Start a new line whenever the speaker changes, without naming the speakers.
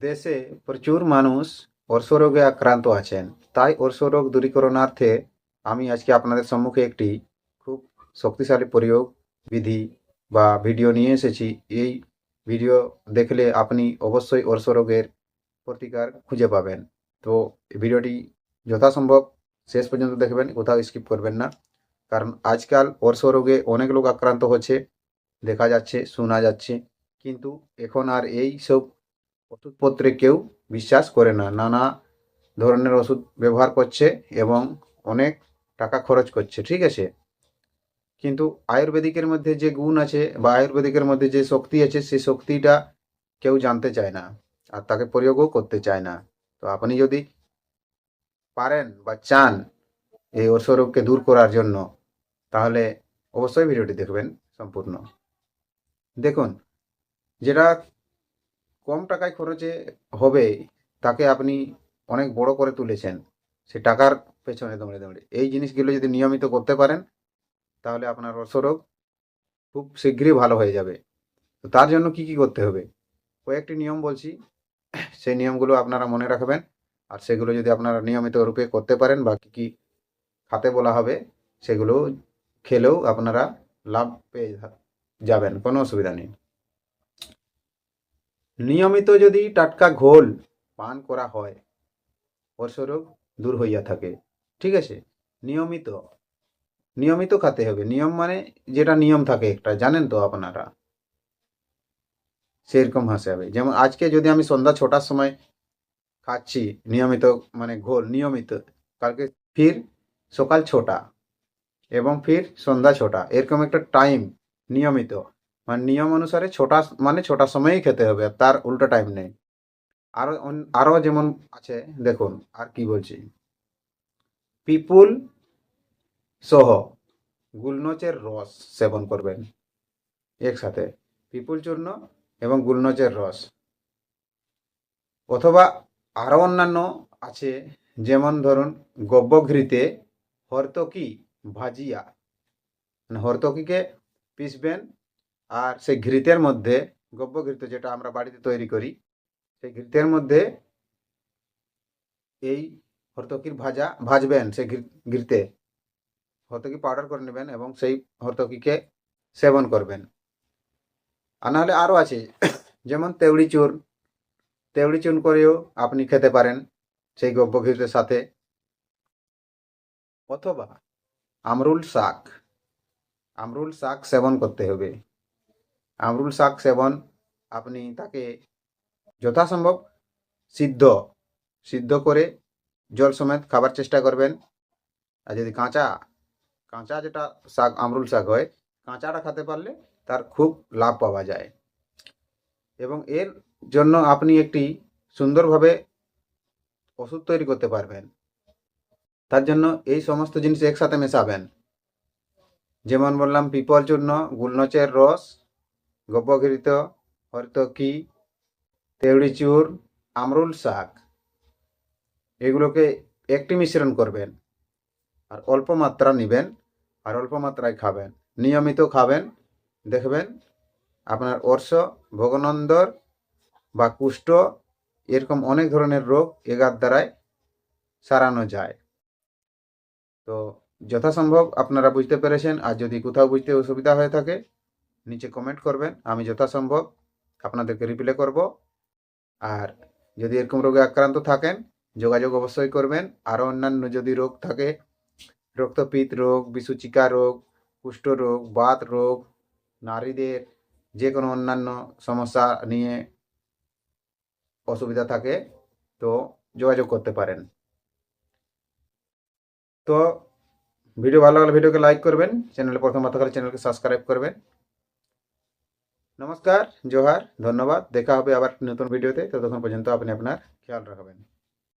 দেশে প্রচুর মানুষ অর্শরোগে আক্রান্ত আছেন। তাই অর্শরোগ দূরীকরণার্থে আমি আজকে আপনাদের সম্মুখে একটি খুব শক্তিশালী প্রয়োগ বিধি বা ভিডিও নিয়ে এসেছি। এই ভিডিও দেখলে আপনি অবশ্যই অর্শরোগের প্রতিকার খুঁজে পাবেন। তো এই ভিডিওটি যথাসম্ভব শেষ পর্যন্ত দেখবেন, কোথাও স্কিপ করবেন না। কারণ আজকাল অর্শরোগে অনেক লোক আক্রান্ত হচ্ছে, দেখা যাচ্ছে, শোনা যাচ্ছে। কিন্তু এখন আর এই সব ওষুধপত্রে কেউ বিশ্বাস করে না। নানা ধরনের ওষুধ ব্যবহার করছে এবং অনেক টাকা খরচ করছে, ঠিক আছে। কিন্তু আয়ুর্বেদিকের মধ্যে যে গুণ আছে বা আয়ুর্বেদিকের মধ্যে যে শক্তি আছে, সেই শক্তিটা কেউ জানতে চায় না আর তাকে প্রয়োগও করতে চায় না। তো আপনি যদি পারেন বা চান এই অর্শরোগকে দূর করার জন্য, তাহলে অবশ্যই ভিডিওটি দেখবেন সম্পূর্ণ। দেখুন, যেটা কম টাকায় খরচে হবে তাকে আপনি অনেক বড় করে তুলেছেন, সে টাকার পেছনে দৌড়ে দৌড়ে। এই জিনিসগুলো যদি নিয়মিত করতে পারেন, তাহলে আপনার অর্শরোগ খুব শীঘ্রই ভালো হয়ে যাবে। তো তার জন্য কি কি করতে হবে, কয়েকটি নিয়ম বলছি, সেই নিয়মগুলো আপনারা মনে রাখবেন। আর সেগুলো যদি আপনারা নিয়মিত রূপে করতে পারেন বা কী কী খাতে বলা হবে, সেগুলো খেলেও আপনারা লাভ পেয়ে যাবেন, কোনো অসুবিধা নেই। নিয়মিত যদি টাটকা ঘোল পান করা হয়, অর্শরোগ দূর হইয়া থাকে, ঠিক আছে। নিয়মিত নিয়মিত খেতে হবে। নিয়ম মানে যেটা নিয়ম থাকে একটা, জানেন তো আপনারা, সেরকম হিসাবে। যেমন আজকে যদি আমি সন্ধ্যা 6টার সময় খাচ্ছি নিয়মিত, মানে ঘোল নিয়মিত, কালকে ফির সকাল 6টা এবং ফির সন্ধ্যা 6টা, এরকম একটা টাইম নিয়মিত, মানে নিয়ম অনুসারে 6টা মানে 6টার সময়ই খেতে হবে, তার উল্টো টাইম নেই। আরো আরো যেমন আছে, দেখুন আর কি বলছি, পিপুল সহ গুলনচের রস সেবন করবেন একসাথে, পিপুল চূর্ণ এবং গুলনচের রস। অথবা আরও অন্যান্য আছে, যেমন ধরুন গব্যঘৃতে হর্তকি ভাজিয়া, মানে হর্তকিকে পিসবেন, আর সেই ঘৃতের মধ্যে, গব্যঘৃত যেটা আমরা বাড়িতে তৈরি করি, সেই ঘৃতের মধ্যে এই হর্তকির ভাজবেন, সেই ঘৃতে হর্তকি পাউডার করে নেবেন এবং সেই হর্তকিকে সেবন করবেন। আর নাহলে আরও আছে, যেমন তেওড়ি চূর্ণ করেও আপনি খেতে পারেন সেই গব্যঘৃতের সাথে। অথবা আমরুল শাক সেবন করতে হবে। আমরুল শাক সেবন, আপনি তাকে যথাসম্ভব সিদ্ধ সিদ্ধ করে জল সমেত খাবার চেষ্টা করবেন। আর যদি কাঁচা কাঁচা যেটা শাক, আমরুল শাক হয়, কাঁচাটা খেতে পারলে তার খুব লাভ পাওয়া যায়। এবং এর জন্য আপনি একটি সুন্দরভাবে ওষুধ তৈরি করতে পারবেন। তার জন্য এই সমস্ত জিনিস একসাথে মেশাবেন। যেমন বললাম, পিপল চূর্ণ, গুলনচের রস, গব্যঘৃত, হর্তকি, তেওড়ি চূর্ণ, আমরুল শাক, এগুলোকে একটি মিশ্রণ করবেন আর অল্প মাত্রা নেবেন আর অল্প মাত্রায় খাবেন, নিয়মিত খাবেন। দেখবেন আপনার অর্শ, ভোগনন্দর বা কুষ্ঠ, এরকম অনেক ধরনের রোগ এগার দ্বারায় সারানো যায়। তো যথাসম্ভব আপনারা বুঝতে পেরেছেন। আর যদি কোথাও বুঝতে অসুবিধা হয়ে থাকে, নিচে কমেন্ট করবেন, আমি যথাসম্ভব আপনাদেরকে রিপ্লাই করব। আর যদি এরকম রোগে আক্রান্ত থাকেন, যোগাযোগ অবশ্যই করবেন। আরও অন্যান্য যদি রোগ থাকে, রক্তপিত্ত রোগ, বিসূচিকা রোগ, কুষ্ঠরোগ, বাত রোগ, নারীদের যে কোনো অন্যান্য সমস্যা নিয়ে অসুবিধা থাকে, তো যোগাযোগ করতে পারেন। তো ভিডিও ভালো লাগলে ভিডিওকে লাইক করবেন, চ্যানেলে প্রথমবার থাকলে চ্যানেলকে সাবস্ক্রাইব করবেন। নমস্কার, জোহার, ধন্যবাদ। দেখা হবে আবার নতুন ভিডিওতে। ততক্ষণ পর্যন্ত আপনি আপনার খেয়াল রাখবেন।